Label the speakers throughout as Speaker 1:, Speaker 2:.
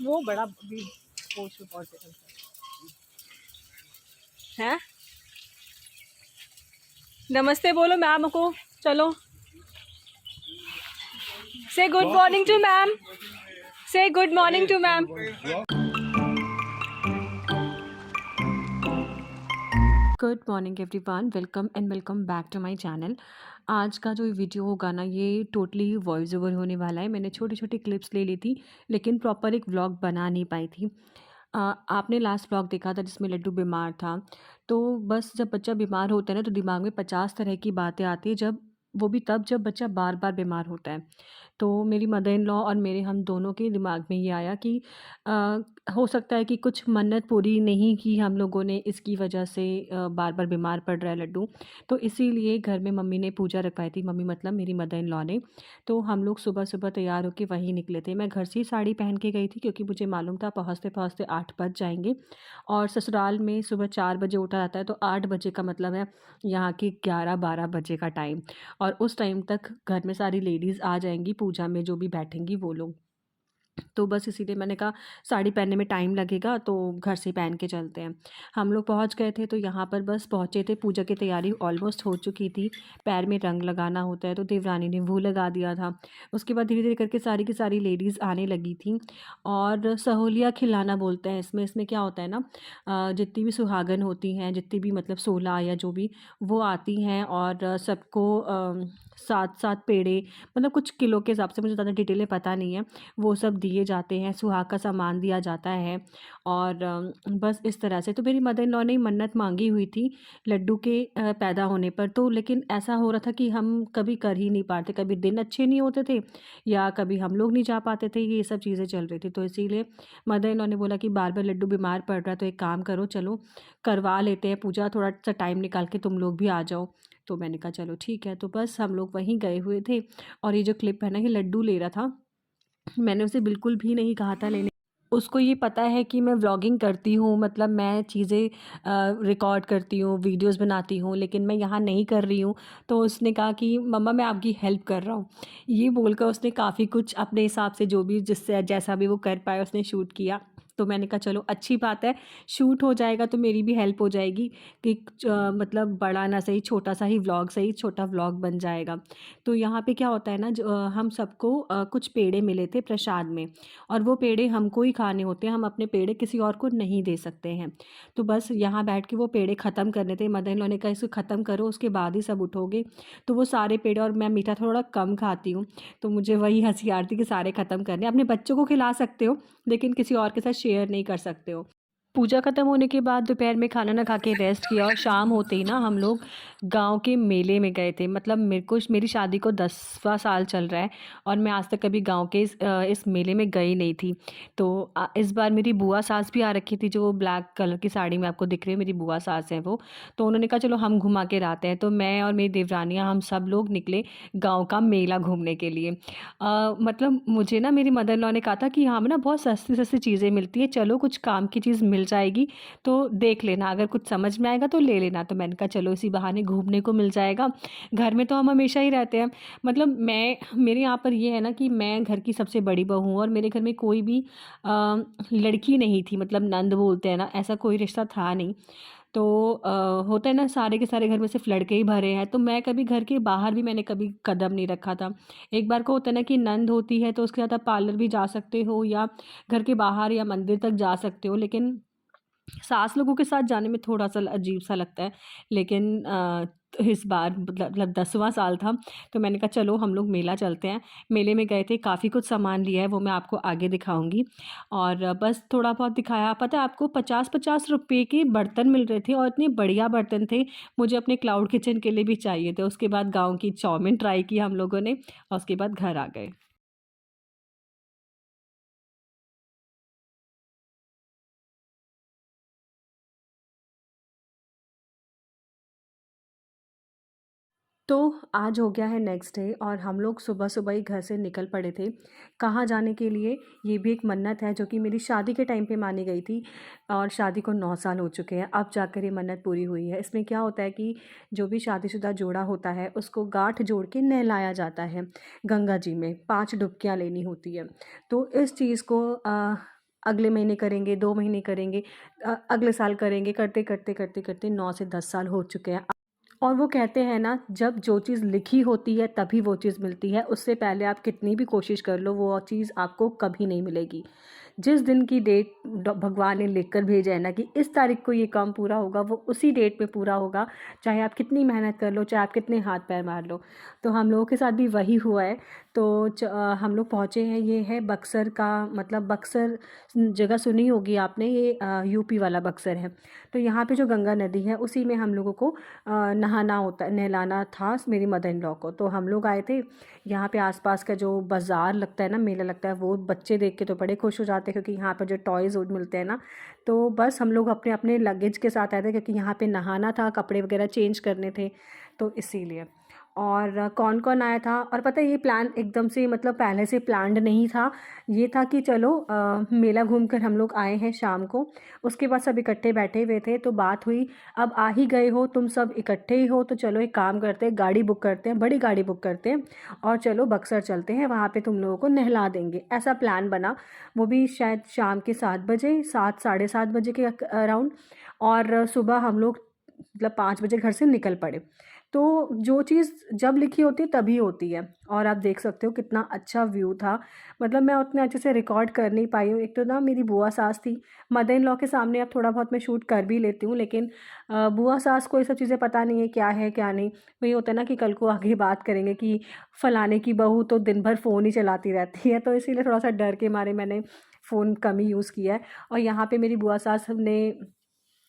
Speaker 1: वो बड़ा भी पोस्ट पॉसिबल है। नमस्ते बोलो मैम को। चलो say good morning to ma'am. Say good morning to ma'am. Good morning everyone, welcome and welcome back to my channel. आज का जो वीडियो होगा ना, ये टोटली वॉइस ओवर होने वाला है। मैंने छोटी छोटी क्लिप्स ले ली थी, लेकिन प्रॉपर एक व्लॉग बना नहीं पाई थी। आपने लास्ट व्लॉग देखा था जिसमें लड्डू बीमार था। तो बस जब बच्चा बीमार होता है ना, तो दिमाग में 50 तरह की बातें आती है, जब वो भी तब जब बच्चा बार बार बीमार होता है। तो मेरी मदर इन लॉ और मेरे हम दोनों के दिमाग में ये आया कि अ, हो सकता है कि कुछ मन्नत पूरी नहीं की हम लोगों ने, इसकी वजह से बार बार बीमार पड़ रहा है लड्डू। तो इसीलिए घर में मम्मी ने पूजा रखवाई थी, मम्मी मतलब मेरी मदर इन लॉ ने। तो हम लोग सुबह सुबह तैयार होकर वहीं निकले थे। मैं घर से ही साड़ी पहन के गई थी, क्योंकि मुझे मालूम था पहुँचते पहुँचते 8 बज जाएंगे। और ससुराल में सुबह 4 बजे उठा जाता है, तो 8 बजे का मतलब है यहाँ की 11-12 बजे का टाइम। और उस टाइम तक घर में सारी लेडीज़ आ जाएंगी, पूजा में जो भी बैठेंगी वो लोग। तो बस इसीलिए मैंने कहा साड़ी पहनने में टाइम लगेगा, तो घर से पहन के चलते हैं। हम लोग पहुंच गए थे, तो यहाँ पर बस पहुंचे थे, पूजा की तैयारी ऑलमोस्ट हो चुकी थी। पैर में रंग लगाना होता है, तो देवरानी ने वो लगा दिया था। उसके बाद धीरे धीरे करके सारी की सारी लेडीज़ आने लगी थी। और सहोलिया खिलाना बोलते हैं इसमें। इसमें क्या होता है ना, जितनी भी सुहागन होती हैं, जितनी भी मतलब 16 या जो भी, वो आती हैं और सबको 7-7 पेड़े, मतलब कुछ किलो के हिसाब से, मुझे ज़्यादा डिटेलें पता नहीं है, वो सब दिए जाते हैं, सुहाग का सामान दिया जाता है। और बस इस तरह से। तो मेरी मदर इन लॉ ने मन्नत मांगी हुई थी लड्डू के पैदा होने पर। तो लेकिन ऐसा हो रहा था कि हम कभी कर ही नहीं पाते, कभी दिन अच्छे नहीं होते थे, या कभी हम लोग नहीं जा पाते थे, ये सब चीज़ें चल रही थी। तो इसीलिए मदर इन लॉ ने बोला कि बार बार लड्डू बीमार पड़ रहा है, तो एक काम करो, चलो करवा लेते हैं पूजा, थोड़ा सा टाइम निकाल के तुम लोग भी आ जाओ। तो मैंने कहा चलो ठीक है। तो बस हम लोग वहीं गए हुए थे। और ये जो क्लिप है ना, ये लड्डू ले रहा था। मैंने उसे बिल्कुल भी नहीं कहा था लेने। उसको ये पता है कि मैं व्लॉगिंग करती हूँ, मतलब मैं चीज़ें रिकॉर्ड करती हूँ, वीडियोस बनाती हूँ, लेकिन मैं यहाँ नहीं कर रही हूँ। तो उसने कहा कि मम्मा मैं आपकी हेल्प कर रहा हूँ। ये बोलकर उसने काफ़ी कुछ अपने हिसाब से, जो भी जिससे जैसा भी वो कर पाया, उसने शूट किया। तो मैंने कहा चलो अच्छी बात है, शूट हो जाएगा तो मेरी भी हेल्प हो जाएगी, कि मतलब बड़ा ना सही, छोटा सा ही व्लॉग सही, छोटा व्लॉग बन जाएगा। तो यहाँ पे क्या होता है ना, हम सबको कुछ पेड़े मिले थे प्रसाद में। और वो पेड़े हमको ही खाने होते हैं, हम अपने पेड़े किसी और को नहीं दे सकते हैं। तो बस यहाँ बैठ के वो पेड़े ख़त्म करने थे। मदर इन लॉ ने कहा इसको ख़त्म करो, उसके बाद ही सब उठोगे। तो वो सारे पेड़े, और मैं मीठा थोड़ा कम खाती हूँ, तो मुझे वही हंसी आ रही थी कि सारे ख़त्म करने। अपने बच्चों को खिला सकते हो, लेकिन किसी और के साथ शेयर नहीं कर सकते हो। पूजा ख़त्म होने के बाद दोपहर में खाना ना खा के रेस्ट किया, और शाम होते ही ना हम लोग गांव के मेले में गए थे। मतलब मेरी शादी को 10वां साल चल रहा है, और मैं आज तक कभी गांव के इस मेले में गई नहीं थी। तो इस बार मेरी बुआ सास भी आ रखी थी, जो ब्लैक कलर की साड़ी में आपको दिख रही है, मेरी बुआ सास है वो। तो उन्होंने कहा चलो हम घुमा के लाते हैं। तो मैं और मेरी देवरानियाँ, हम सब लोग निकले गाँव का मेला घूमने के लिए। मतलब मुझे ना मेरी मदर इन लॉ ने कहा था कि यहाँ में ना बहुत सस्ती सस्ती चीज़ें मिलती है, चलो कुछ काम की चीज़ मिल जाएगी, तो देख लेना, अगर कुछ समझ में आएगा तो ले लेना। तो मैंने कहा चलो इसी बहाने घूमने को मिल जाएगा, घर में तो हम हमेशा ही रहते हैं। मतलब मेरे यहाँ पर ये है ना कि मैं घर की सबसे बड़ी बहू हूँ, और मेरे घर में कोई भी लड़की नहीं थी, मतलब नंद बोलते हैं ना, ऐसा कोई रिश्ता था नहीं। तो होता है ना, सारे के सारे घर में सिर्फ लड़के ही भरे हैं, तो मैं कभी घर के बाहर भी मैंने कभी कदम नहीं रखा था। एक बार को होता है ना कि नंद होती है, तो उसके साथ आप पार्लर भी जा सकते हो, या घर के बाहर या मंदिर तक जा सकते हो, लेकिन सास लोगों के साथ जाने में थोड़ा सा अजीब सा लगता है। लेकिन तो इस बार मतलब 10वां साल था, तो मैंने कहा चलो हम लोग मेला चलते हैं। मेले में गए थे, काफ़ी कुछ सामान लिया है, वो मैं आपको आगे दिखाऊंगी। और बस थोड़ा बहुत दिखाया। पता है आपको, 50-50 रुपये के बर्तन मिल रहे थे, और इतने बढ़िया बर्तन थे। मुझे अपने क्लाउड किचन के लिए भी चाहिए थे। उसके बाद गाँव की चाउमीन ट्राई की हम लोगों ने, और उसके बाद घर आ गए। तो आज हो गया है नेक्स्ट डे, और हम लोग सुबह सुबह ही घर से निकल पड़े थे। कहाँ जाने के लिए, ये भी एक मन्नत है जो कि मेरी शादी के टाइम पे मानी गई थी, और शादी को 9 साल हो चुके हैं, अब जाकर ये मन्नत पूरी हुई है। इसमें क्या होता है कि जो भी शादीशुदा जोड़ा होता है, उसको गांठ जोड़ के नहलाया जाता है गंगा जी में, 5 डुबकियाँ लेनी होती है। तो इस चीज़ को अगले महीने करेंगे, 2 महीने करेंगे, अगले साल करेंगे, करते, करते, करते, करते 9 से 10 साल हो चुके हैं। और वो कहते हैं ना, जब जो चीज़ लिखी होती है तभी वो चीज़ मिलती है, उससे पहले आप कितनी भी कोशिश कर लो वो चीज़ आपको कभी नहीं मिलेगी। जिस दिन की डेट भगवान ने लिख कर भेजा है ना कि इस तारीख को ये काम पूरा होगा, वो उसी डेट पे पूरा होगा, चाहे आप कितनी मेहनत कर लो, चाहे आप कितने हाथ पैर मार लो। तो हम लोगों के साथ भी वही हुआ है। तो हम लोग पहुँचे हैं, ये है बक्सर का, मतलब बक्सर जगह सुनी होगी आपने, ये यूपी वाला बक्सर है। तो यहाँ पे जो गंगा नदी है उसी में हम लोगों को नहाना होता, नहलाना था मेरी मदर इन लॉ को। तो हम लोग आए थे यहाँ पे, आसपास का जो बाज़ार लगता है ना, मेला लगता है, वो बच्चे देख के तो बड़े खुश हो जाते हैं, क्योंकि यहाँ पर जो टॉयज़ मिलते हैं ना। तो बस हम लोग अपने अपने लगेज के साथ आए थे, क्योंकि यहाँ पे नहाना था, कपड़े वगैरह चेंज करने थे, तो इसीलिए। और कौन कौन आया था, और पता है ये प्लान एकदम से, मतलब पहले से प्लान्ड नहीं था। ये था कि चलो मेला घूम कर हम लोग आए हैं शाम को। उसके बाद सब इकट्ठे बैठे हुए थे, तो बात हुई, अब आ ही गए हो तुम, सब इकट्ठे ही हो, तो चलो एक काम करते हैं, गाड़ी बुक करते हैं, बड़ी गाड़ी बुक करते हैं, और चलो बक्सर चलते हैं, वहाँ पे तुम लोगों को नहला देंगे। ऐसा प्लान बना। वो भी शायद शाम के 7 बजे, 7 साढ़े 7 बजे के अराउंड। और सुबह हम लोग मतलब 5 बजे घर से निकल पड़े। तो जो चीज़ जब लिखी होती है तभी होती है। और आप देख सकते हो कितना अच्छा व्यू था। मतलब मैं उतने अच्छे से रिकॉर्ड कर नहीं पाई हूँ। एक तो ना मेरी बुआ सास थी, मदर इन लॉ के सामने अब थोड़ा बहुत मैं शूट कर भी लेती हूँ, लेकिन बुआ सास को ये सब चीज़ें पता नहीं है क्या नहीं। वही होता है ना कि कल को आगे बात करेंगे कि फलाने की बहू तो दिन भर फ़ोन ही चलाती रहती है, तो इसीलिए थोड़ा सा डर के मारे मैंने फ़ोन कम ही यूज़ किया है। और यहाँ पे मेरी बुआ सास ने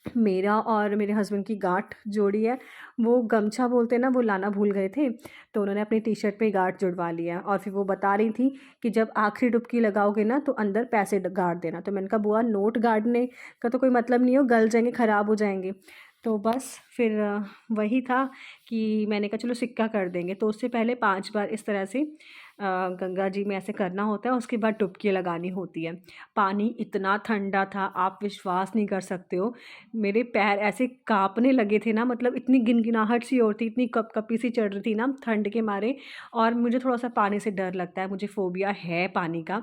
Speaker 1: मेरा और मेरे हस्बैंड की गांठ जोड़ी है। वो गमछा बोलते हैं ना, वो लाना भूल गए थे, तो उन्होंने अपनी टी शर्ट पे गांठ जुड़वा लिया। और फिर वो बता रही थी कि जब आखिरी डुबकी लगाओगे ना तो अंदर पैसे गाड़ देना। तो मैंने कहा बुआ, नोट गाड़ने का तो कोई मतलब नहीं हो, गल जाएंगे, ख़राब हो जाएंगे। तो बस फिर वही था कि मैंने कहा चलो सिक्का कर देंगे। तो उससे पहले 5 बार इस तरह से गंगा जी में ऐसे करना होता है, उसके बाद डुबकी लगानी होती है। पानी इतना ठंडा था, आप विश्वास नहीं कर सकते हो। मेरे पैर ऐसे काँपने लगे थे ना, मतलब इतनी गिनगिनाहट सी हो रही थी, इतनी कँपकँपी सी चढ़ रही थी ना ठंड के मारे। और मुझे थोड़ा-सा पानी से डर लगता है, मुझे फ़ोबिया है पानी का।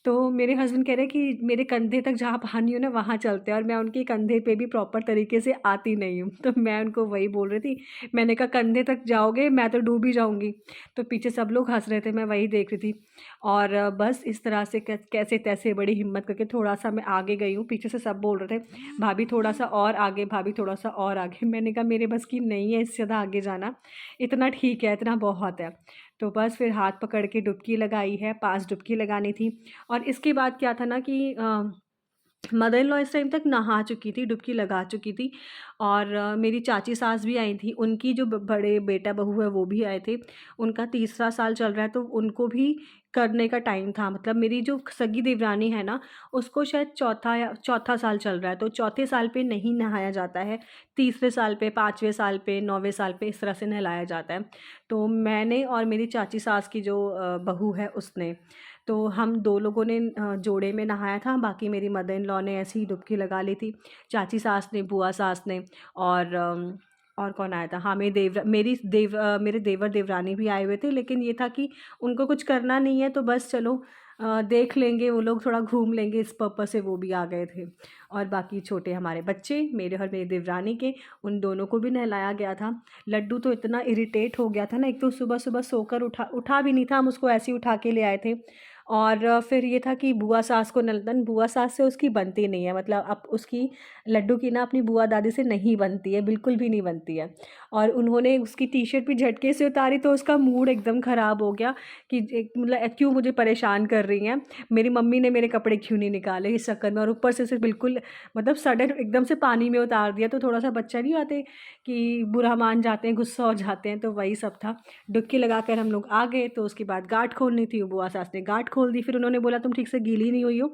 Speaker 1: तो मेरे हस्बैंड कह रहे हैं कि मेरे कंधे तक जहाँ पानी हो ना वहाँ चलते हैं, और मैं उनके कंधे पे भी प्रॉपर तरीके से आती नहीं हूँ। तो मैं उनको वही बोल रही थी, मैंने कहा कंधे तक जाओगे मैं तो डूब ही जाऊँगी। तो पीछे सब लोग हँस रहे थे, मैं वही देख रही थी। और बस इस तरह से कैसे-तैसे बड़ी हिम्मत करके थोड़ा-सा मैं आगे गई हूँ। पीछे से सब बोल रहे थे, भाभी थोड़ा-सा और आगे, भाभी थोड़ा-सा और आगे। मैंने कहा मेरे बस की नहीं है इससे ज़्यादा आगे जाना, इतना ठीक है, इतना बहुत है। तो बस फिर हाथ पकड़ के डुबकी लगाई है, 5 डुबकी लगानी थी। और इसके बाद क्या था ना कि मदर इन लॉ इस टाइम तक नहा चुकी थी, डुबकी लगा चुकी थी। और मेरी चाची सास भी आई थी, उनकी जो बड़े बेटा बहू है वो भी आए थे। उनका तीसरा साल चल रहा है, तो उनको भी करने का टाइम था। मतलब मेरी जो सगी देवरानी है ना, उसको शायद चौथा साल चल रहा है, तो चौथे साल पे नहीं नहाया जाता है, तीसरे साल पे, 5वें साल पे, 9वें साल पे इस तरह से नहलाया जाता है। तो मैंने और मेरी चाची सास की जो बहू है उसने, तो हम 2 लोगों ने जोड़े में नहाया था। बाकी मेरी मदर इन लॉ ने ऐसे ही डुबकी लगा ली थी, चाची सास ने, बुआ सास ने। और और कौन आया था? हाँ, मेरे देवर देवरानी भी आए हुए थे, लेकिन ये था कि उनको कुछ करना नहीं है, तो बस चलो देख लेंगे, वो लोग थोड़ा घूम लेंगे, इस पर्पज़ से वो भी आ गए थे। और बाकी छोटे हमारे बच्चे, मेरे और मेरी देवरानी के, उन दोनों को भी नहलाया गया था। लड्डू तो इतना इरिटेट हो गया था ना, एक तो सुबह-सुबह सोकर उठा उठा भी नहीं था, हम उसको ऐसे ही उठा के ले आए थे। और फिर ये था कि बुआ सास को नल्दन, बुआ सास से उसकी बनती नहीं है, मतलब अब उसकी लड्डू की ना अपनी बुआ दादी से नहीं बनती है, बिल्कुल भी नहीं बनती है। और उन्होंने उसकी टी-शर्ट भी झटके से उतारी, तो उसका मूड एकदम ख़राब हो गया कि एक मतलब क्यों मुझे परेशान कर रही हैं, मेरी मम्मी ने मेरे कपड़े क्यों नहीं निकाले इस चक्कर में। और ऊपर से बिल्कुल मतलब सडन एकदम से पानी में उतार दिया, तो थोड़ा-सा बच्चा नहीं आते कि बुरा मान जाते हैं, गुस्सा हो जाते हैं, तो वही सब था। डुबकी लगाकर हम लोग आ गए, तो उसके बाद गार्ड खोलनी थी, बुआ सास ने गार्ड खोल दी। फिर उन्होंने बोला तुम ठीक से गीली नहीं हुई हो,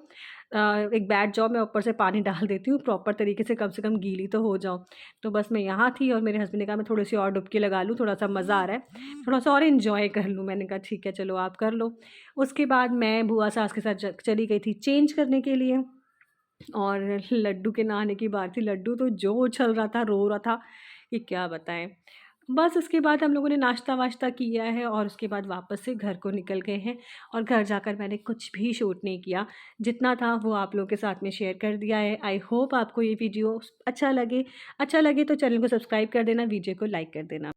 Speaker 1: एक बैठ जाओ, मैं ऊपर से पानी डाल देती हूँ, प्रॉपर तरीके से कम गीली तो हो जाओ। तो बस मैं यहाँ थी, और मेरे हस्बैंड ने कहा मैं थोड़ी सी और डुबकी लगा लूँ, थोड़ा सा मज़ा आ रहा है, थोड़ा सा और इन्जॉय कर लूँ। मैंने कहा ठीक है चलो आप कर लो। उसके बाद मैं बुआ सास के साथ चली गई थी चेंज करने के लिए। और लड्डू के नहाने की बात थी, लड्डू तो जो उछल रहा था, रो रहा था कि क्या बताएं। बस उसके बाद हम लोगों ने नाश्ता-वाश्ता किया है और उसके बाद वापस से घर को निकल गए हैं और घर जाकर मैंने कुछ भी शूट नहीं किया। जितना था वो आप लोगों के साथ में शेयर कर दिया है। आई होप आपको ये वीडियो अच्छा लगे तो चैनल को सब्सक्राइब कर देना, वीडियो को लाइक कर देना।